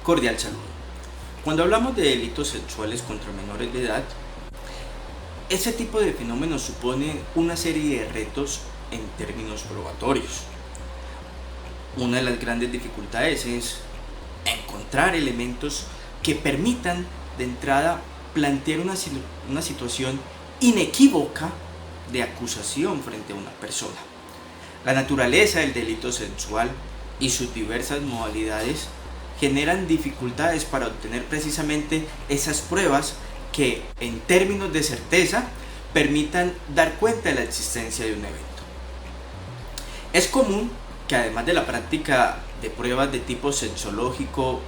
Cordial saludo. Cuando hablamos de delitos sexuales contra menores de edad, ese tipo de fenómenos supone una serie de retos en términos probatorios. Una de las grandes dificultades es encontrar elementos que permitan de entrada plantear una situación inequívoca de acusación frente a una persona. La naturaleza del delito sexual y sus diversas modalidades generan dificultades para obtener precisamente esas pruebas que en términos de certeza permitan dar cuenta de la existencia de un evento. Es común que además de la práctica de pruebas de tipo sexológico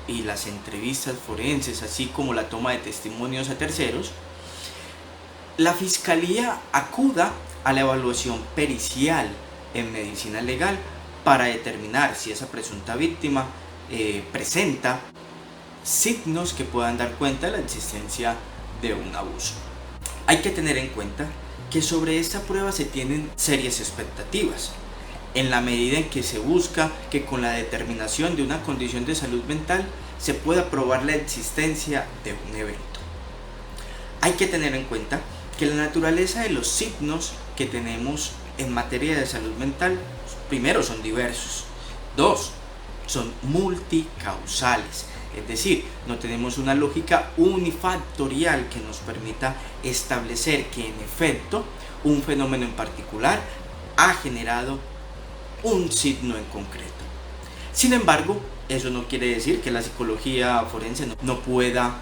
y las entrevistas forenses, así como la toma de testimonios a terceros, la Fiscalía acuda a la evaluación pericial en medicina legal para determinar si esa presunta víctima presenta signos que puedan dar cuenta de la existencia de un abuso. Hay que tener en cuenta que sobre esta prueba se tienen serias expectativas, en la medida en que se busca que con la determinación de una condición de salud mental se pueda probar la existencia de un evento. Hay que tener en cuenta que la naturaleza de los signos que tenemos en materia de salud mental, primero, son diversos. Dos, son multicausales, es decir, no tenemos una lógica unifactorial que nos permita establecer que en efecto un fenómeno en particular ha generado un signo en concreto. Sin embargo, eso no quiere decir que la psicología forense no pueda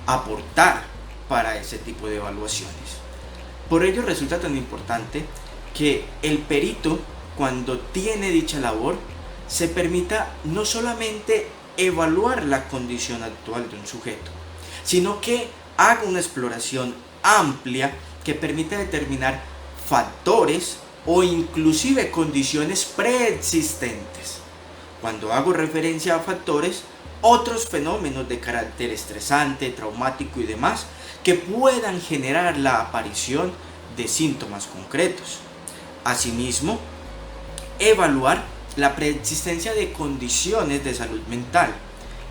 aportar para ese tipo de evaluaciones. Por ello resulta tan importante que el perito, cuando tiene dicha labor, se permita no solamente evaluar la condición actual de un sujeto, sino que haga una exploración amplia que permita determinar factores o inclusive condiciones preexistentes. Cuando hago referencia a factores, otros fenómenos de carácter estresante, traumático y demás que puedan generar la aparición de síntomas concretos. Asimismo, evaluar la preexistencia de condiciones de salud mental,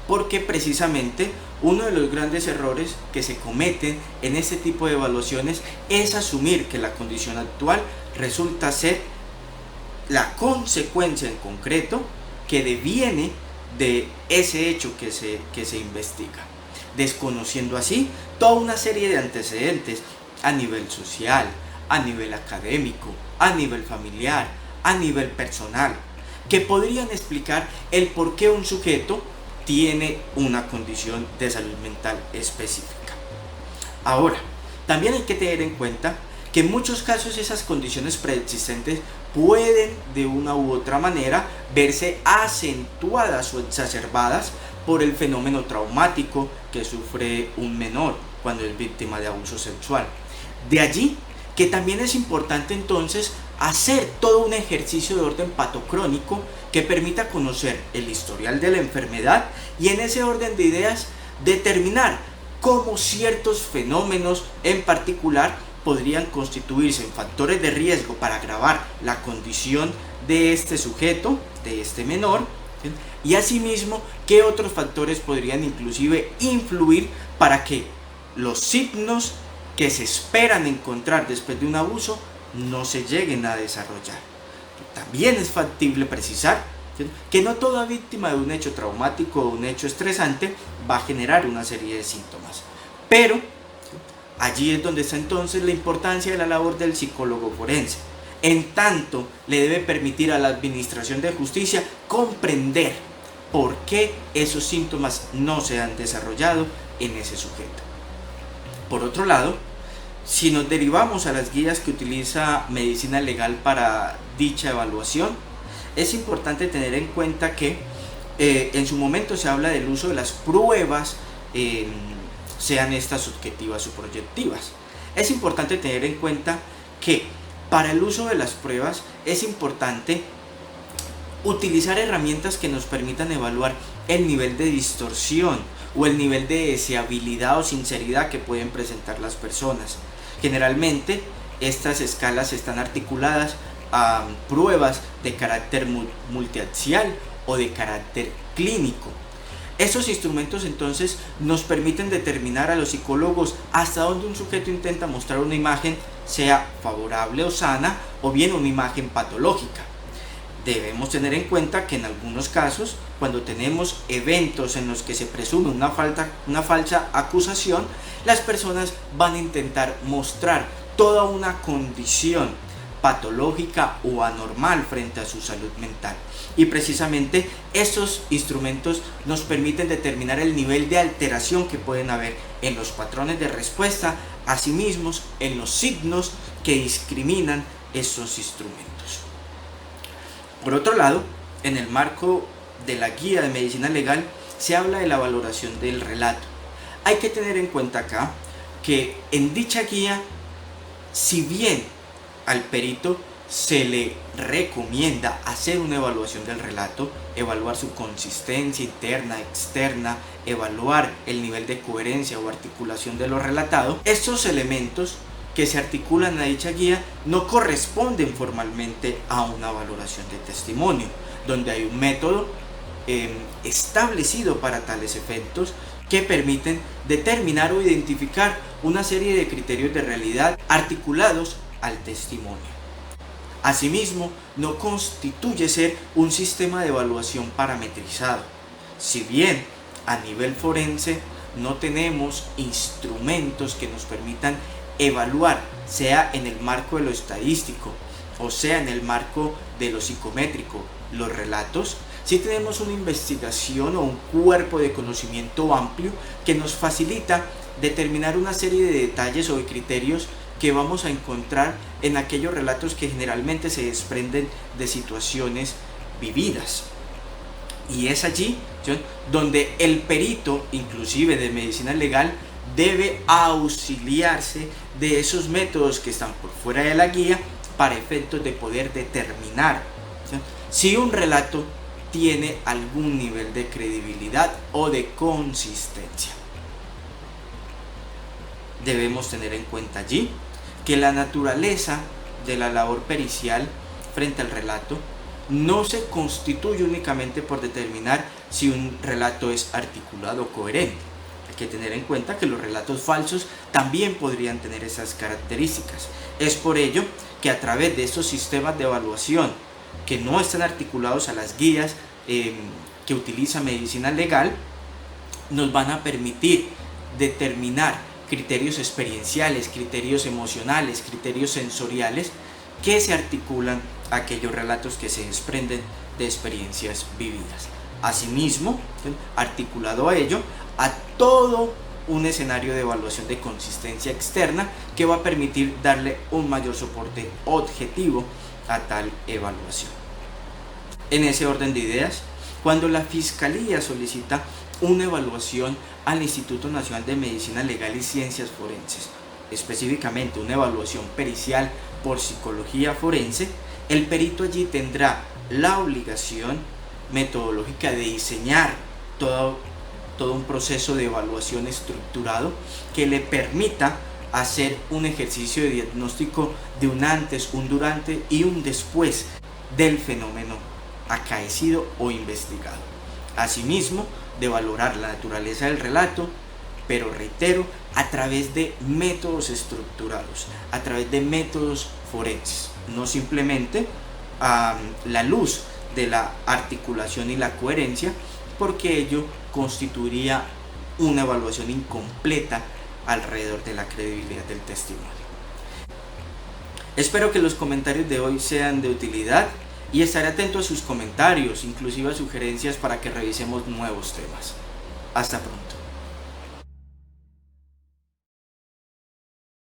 porque precisamente uno de los grandes errores que se cometen en este tipo de evaluaciones es asumir que la condición actual resulta ser la consecuencia en concreto que deviene de ese hecho que se investiga, desconociendo así toda una serie de antecedentes a nivel social, a nivel académico, a nivel familiar, a nivel personal, que podrían explicar el por qué un sujeto tiene una condición de salud mental específica. Ahora, también hay que tener en cuenta que en muchos casos esas condiciones preexistentes pueden de una u otra manera verse acentuadas o exacerbadas por el fenómeno traumático que sufre un menor cuando es víctima de abuso sexual. De allí que también es importante entonces hacer todo un ejercicio de orden patocrónico que permita conocer el historial de la enfermedad y en ese orden de ideas determinar cómo ciertos fenómenos en particular podrían constituirse en factores de riesgo para agravar la condición de este sujeto, de este menor, ¿sí? Y asimismo qué otros factores podrían inclusive influir para que los signos que se esperan encontrar después de un abuso no se lleguen a desarrollar. También es factible precisar, ¿sí?, que no toda víctima de un hecho traumático o un hecho estresante va a generar una serie de síntomas, pero ¿sí?, allí es donde está entonces la importancia de la labor del psicólogo forense, en tanto le debe permitir a la administración de justicia comprender por qué esos síntomas no se han desarrollado en ese sujeto. Por otro lado, si nos derivamos a las guías que utiliza medicina legal para dicha evaluación, es importante tener en cuenta que en su momento se habla del uso de las pruebas, sean estas subjetivas o proyectivas. Es importante tener en cuenta que para el uso de las pruebas es importante utilizar herramientas que nos permitan evaluar el nivel de distorsión o el nivel de deseabilidad o sinceridad que pueden presentar las personas. Generalmente estas escalas están articuladas a pruebas de carácter multiaxial o de carácter clínico. Esos instrumentos entonces nos permiten determinar a los psicólogos hasta dónde un sujeto intenta mostrar una imagen, sea favorable o sana, o bien una imagen patológica. Debemos tener en cuenta que en algunos casos, cuando tenemos eventos en los que se presume una falsa acusación, las personas van a intentar mostrar toda una condición patológica o anormal frente a su salud mental. Y precisamente estos instrumentos nos permiten determinar el nivel de alteración que pueden haber en los patrones de respuesta, asimismo en los signos que discriminan esos instrumentos. Por otro lado, en el marco de la guía de medicina legal se habla de la valoración del relato. Hay que tener en cuenta acá que en dicha guía, si bien al perito se le recomienda hacer una evaluación del relato, evaluar su consistencia interna, externa, evaluar el nivel de coherencia o articulación de lo relatado, estos elementos que se articulan a dicha guía no corresponden formalmente a una valoración de testimonio, donde hay un método establecido para tales efectos que permiten determinar o identificar una serie de criterios de realidad articulados al testimonio. Asimismo, no constituye ser un sistema de evaluación parametrizado. Si bien a nivel forense no tenemos instrumentos que nos permitan evaluar, sea en el marco de lo estadístico o sea en el marco de lo psicométrico, los relatos, sí tenemos una investigación o un cuerpo de conocimiento amplio que nos facilita determinar una serie de detalles o de criterios que vamos a encontrar en aquellos relatos que generalmente se desprenden de situaciones vividas. Y es allí, ¿sí?, donde el perito, inclusive de medicina legal, debe auxiliarse de esos métodos que están por fuera de la guía para efectos de poder determinar, ¿sí?, si un relato tiene algún nivel de credibilidad o de consistencia. Debemos tener en cuenta allí que la naturaleza de la labor pericial frente al relato no se constituye únicamente por determinar si un relato es articulado o coherente. Hay que tener en cuenta que los relatos falsos también podrían tener esas características. Es por ello que a través de estos sistemas de evaluación que no están articulados a las guías que utiliza medicina legal, nos van a permitir determinar criterios experienciales, criterios emocionales, criterios sensoriales que se articulan a aquellos relatos que se desprenden de experiencias vividas. Asimismo, articulado a ello, a todo un escenario de evaluación de consistencia externa que va a permitir darle un mayor soporte objetivo a tal evaluación. En ese orden de ideas, cuando la Fiscalía solicita una evaluación al Instituto Nacional de Medicina Legal y Ciencias Forenses, específicamente una evaluación pericial por psicología forense, el perito allí tendrá la obligación metodológica de diseñar todo un proceso de evaluación estructurado que le permita hacer un ejercicio de diagnóstico de un antes, un durante y un después del fenómeno acaecido o investigado. Asimismo, de valorar la naturaleza del relato, pero reitero, a través de métodos estructurados, a través de métodos forenses, no simplemente a la luz de la articulación y la coherencia, porque ello constituiría una evaluación incompleta alrededor de la credibilidad del testimonio. Espero que los comentarios de hoy sean de utilidad y estaré atento a sus comentarios, inclusive a sugerencias para que revisemos nuevos temas. Hasta pronto.